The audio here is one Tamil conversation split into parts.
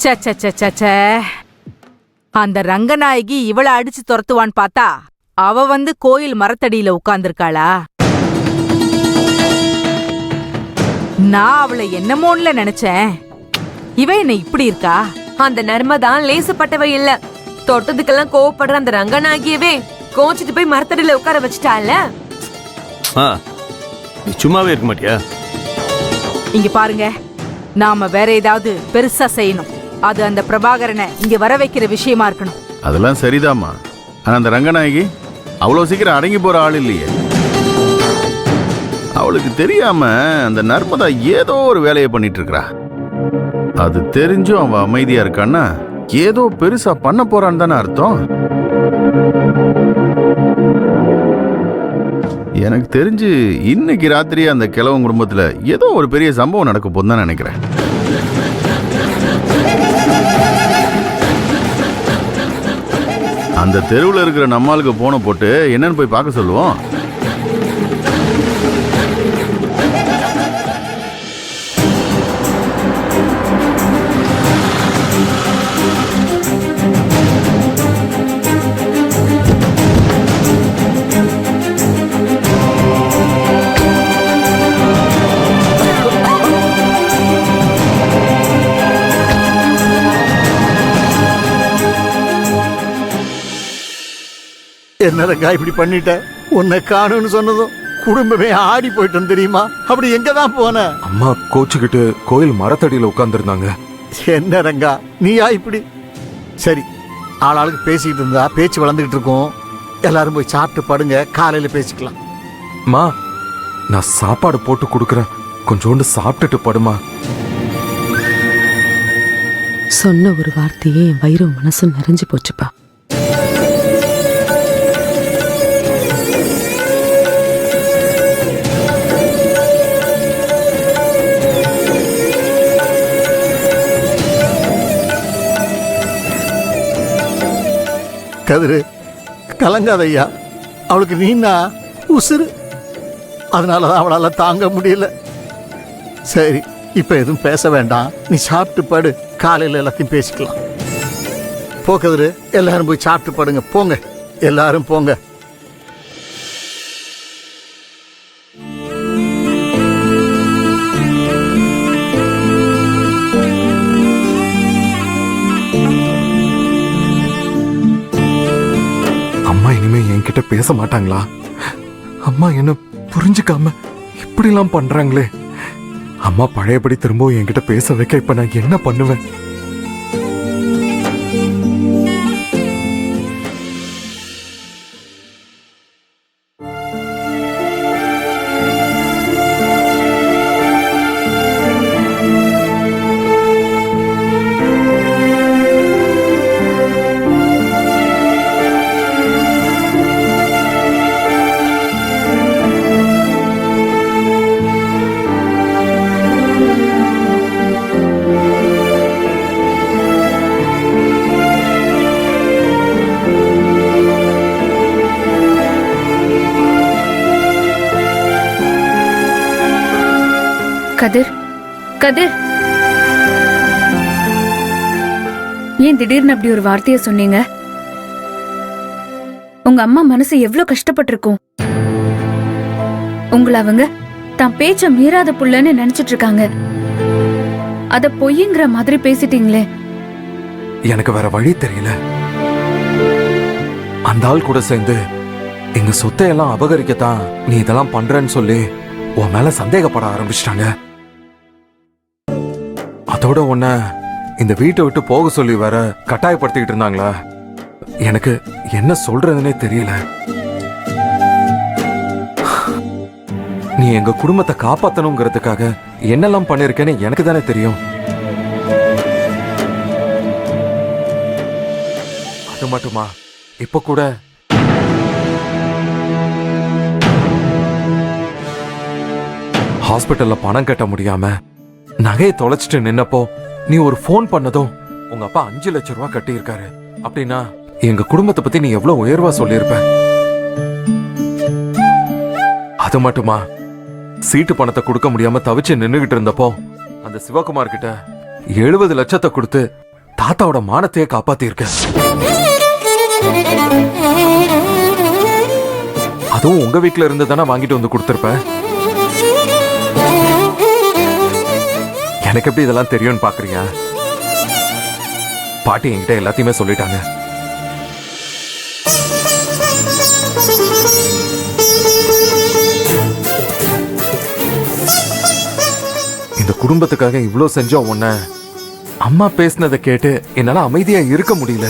சச்சச்சச்சே, அந்த ரங்கநாயகி இவள அடிச்சு துரத்துவான்னு பார்த்தா அவ வந்து கோயில் மரத்தடியில உட்கார்ந்திருக்காளா? நான் அவளை என்னமோன்ல நினைச்சேன். இவ என்ன இப்படி இருக்கா? அந்த நர்மதான் லேசுப்பட்டவ இல்ல. தொட்டதுக்கெல்லாம் கோவப்படுற அந்த ரங்கநாயகியவே கோச்சிட்டு போய் மரத்தடியில உட்கார வச்சுட்டால. நீ சும்மாவே இருக்க மாட்டியா? இங்க பாருங்க, நாம வேற ஏதாவது பெருசா செய்யணும். அது அந்த பிரபாகரனை இங்க வர வைக்கிற விஷயமா இருக்கணும். அதெல்லாம் சரிதாம்மா. ஆனா அந்த ரங்கநாயகி அவ்வளவு சீக்கிரம் அடங்கி போற ஆள் இல்லையே. அவளுக்கு தெரியாம அந்த நர்மதா ஏதோ ஒரு வேலையை பண்ணிட்டு இருக்கா. அது தெரிஞ்சும் அவ அமைதியா இருக்கான்னா ஏதோ பெருசா பண்ண போறான்னு தானே அர்த்தம். எனக்கு தெரிஞ்சு இன்னைக்கு ராத்திரி அந்த கிழவன் குடும்பத்துல ஏதோ ஒரு பெரிய சம்பவம் நடக்க போதுன்னு தான் நினைக்கிறேன். அந்த தெருவில் இருக்கிற நம்மளுக்கு போன போட்டு என்னன்னு போய் பார்க்க சொல்லுவோம். என்னடா இப்படி பண்ணிட்ட? உன்னை காணுன்னு சொன்னதும் குடும்பமே ஆடி போயிட்டோம் தெரியுமா? அப்படி எங்க தான் போன? அம்மா கோச்சுக்கிட்டு கோயில் மரத்தடியில உட்கார்ந்துருந்தாங்க. என்ன ரங்கா நீயா இப்படி? சரி, ஆளாளுக்கு பேசிக்கிட்டு இருந்தா பேச்சு வளர்ந்துகிட்டு இருக்கோம். எல்லாரும் போய் சாப்பிட்டு படுங்க, காலையில பேசிக்கலாம். மா, நான் சாப்பாடு போட்டு கொடுக்கறேன், கொஞ்சோண்டு சாப்பிட்டுட்டு படுமா. சொன்ன ஒரு வார்த்தையே என் வயிறும் மனசும் நிறைஞ்சு போச்சுப்பா. கதிரு, கலங்காதையா. அவளுக்கு நீனா உசுறு. அதனாலதான் அவளால தாங்க முடியல. சரி, இப்ப எதுவும் பேச வேண்டாம். நீ சாப்பிட்டு படு, காலையில எல்லாத்தையும் பேசிக்கலாம். போ கதிரு, எல்லாரும் போய் சாப்பிட்டு படுங்க. போங்க, எல்லாரும் போங்க. அம்மா இனிமே என்கிட்ட பேச மாட்டாங்களா? அம்மா என்ன புரிஞ்சுக்காம இப்படிலாம் பண்றாங்களே. அம்மா பழையபடி திரும்ப என்கிட்ட பேச வைக்க இப்ப நான் என்ன பண்ணுவேன்? கதிர், கதிர், ஏன் திடீர்னு அப்படி ஒரு வார்த்தைய சொன்னீங்க? உங்க அம்மா மனசு எவ்வளவு கஷ்டப்பட்டிருக்கும். உங்களை அவங்க தான் பேச்ச மீறாத புள்ளன்னு நினைச்சிட்டு இருக்காங்க. அத பொய்ங்கிற மாதிரி பேசிட்டீங்களே. எனக்கு வேற வழி தெரியல. அந்த ஆள் கூட சேர்ந்து எங்க சொத்தை எல்லாம் அபகரிக்கத்தான் நீ இதெல்லாம் பண்றன்னு சொல்லி உன் மேல சந்தேகப்பட ஆரம்பிச்சிட்டாங்க. அதோட உன்ன இந்த வீட்டை விட்டு போக சொல்லி வேற கட்டாயப்படுத்திக்கிட்டு இருந்தாங்களா? எனக்கு என்ன சொல்றதுன்னே தெரியல. நீ எங்க குடும்பத்தை காப்பாத்தணுங்கிறதுக்காக என்னெல்லாம் பண்ணிருக்கேன்னு எனக்கு தானே தெரியும். அது மட்டுமா, இப்ப கூட ஹாஸ்பிட்டல்ல பணம் கட்ட முடியாம நகையை தொலைச்சிட்டு நின்னப்போ நீ ஒரு போன் பண்ணதும் உங்க அப்பா 5 லட்சம் ரூபாய் கட்டி இருக்காரு. அப்படின்னா எங்க குடும்பத்தை பத்தி நீ எவ்வளவு உயர்வா சொல்லியிருப்ப. அது மட்டுமா, சீட்டு பணத்தை கொடுக்க முடியாம தவிச்சு நின்னுகிட்டு இருந்தப்போ அந்த சிவகுமார் கிட்ட 70 லட்சத்தை கொடுத்து தாத்தாவோட மானத்தையே காப்பாத்திருக்க. அதுவும் உங்க வீட்டுல இருந்து தானே வாங்கிட்டு வந்து கொடுத்திருப்ப. எனக்கு எப்படி இதெல்லாம் தெரியும்னு பாக்குறியா? பாட்டி என்கிட்ட எல்லாத்தையுமே சொல்லிட்டாங்க. இந்த குடும்பத்துக்காக இவ்ளோ செஞ்சோம் உன்ன. அம்மா பேசினதை கேட்டு என்னால அமைதியா இருக்க முடியல.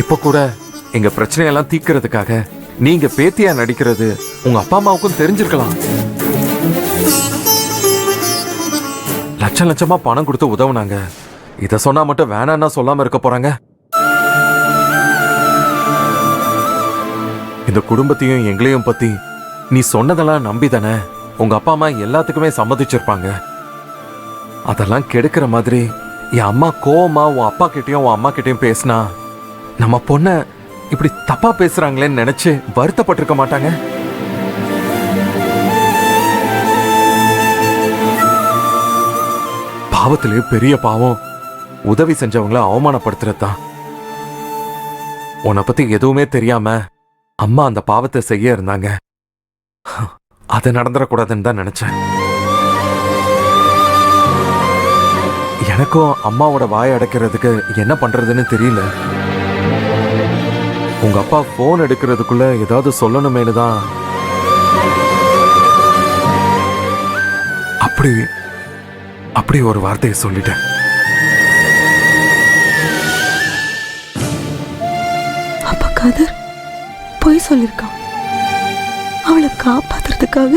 இப்ப கூட எங்க பிரச்சனையெல்லாம் தீர்க்கறதுக்காக நீங்க பேத்தியா நடிக்கிறது உங்க அப்பா அம்மாவுக்கும் தெரிஞ்சிருக்கலாம். லட்சம் லட்சமா பணம் கொடுத்து உதவுனாங்க. இத சொன்னா மட்டும் வேணான்னா சொல்லாம இருக்க போறாங்க? இந்த குடும்பத்தையும் எங்களையும் பத்தி நீ சொன்னதெல்லாம் நம்பிதானே உங்க அப்பா அம்மா எல்லாத்துக்குமே சம்மதிச்சிருப்பாங்க. அதெல்லாம் கெடுக்கிற மாதிரி என் அம்மா கோவமா உன் அப்பா கிட்டயும் உன் அம்மா கிட்டயும் பேசினா நம்ம பொண்ண இப்படி தப்பா பேசுறாங்களேன்னு நினைச்சு வருத்தப்பட்டிருக்க மாட்டாங்க? பாவத்திலே பெரிய பாவம் உதவி செஞ்சவங்கள அவமானப்படுத்துறதுதான். உன்னை பத்தி எதுவுமே தெரியாம அம்மா அந்த பாவத்தை செய்ய இருந்தாங்க. அது நடந்துடக்கூடாதுன்னு தான் நினைச்சேன். எனக்கும் அம்மாவோட வாயை அடைக்கிறதுக்கு என்ன பண்றதுன்னு தெரியல. உங்க அப்பா போன் எடுக்கிறதுக்குள்ள ஏதாவது சொல்லணுமேனு தான் அப்படி ஒரு வார்த்தையை சொல்லிட்டேன். அப்பா காதர் பொய் சொல்லிருக்கான். அவளை காப்பாத்துறதுக்காக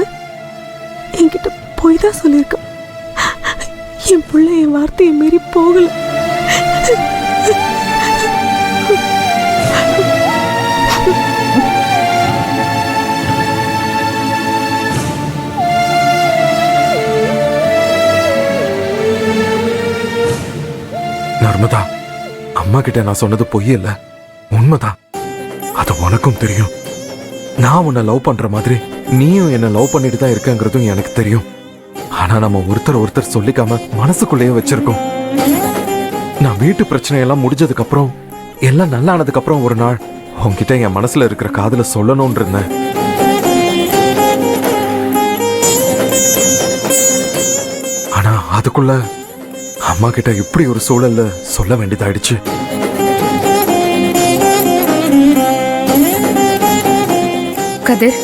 என்கிட்ட பொய் தான் சொல்லியிருக்கான். என் பிள்ளை என் வார்த்தையை மீறி போகல. நர்மதா, அம்மா கிட்ட நான் சொன்னது பொய் இல்ல, உண்மைதான். அது உனக்கும் தெரியும். நான் உன்னை லவ் பண்ற மாதிரி நீயும் என்ன லவ் பண்ணிட்டு தான் இருக்கங்கிறதும் எனக்கு தெரியும். ஆனா நம்ம ஒருத்தர் சொல்லிக்காம மனசுக்குள்ளேயே வச்சிருக்கோம். நான் வீட்டு பிரச்சனையெல்லாம் முடிஞ்சதுக்கு அப்புறம் எல்லாம் நல்லா ஆனதுக்கு அப்புறம் ஒரு நாள் உன்கிட்ட என் மனசுல இருக்கிற காதல சொல்லணும்னு இருந்தேன். ஆனா அதுக்குள்ள அம்மா கிட்ட இப்படி ஒரு சூழல்ல சொல்ல வேண்டியதாயிடுச்சு. கதிர்,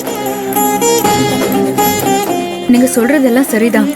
நீங்க சொல்றதெல்லாம் சரிதான்.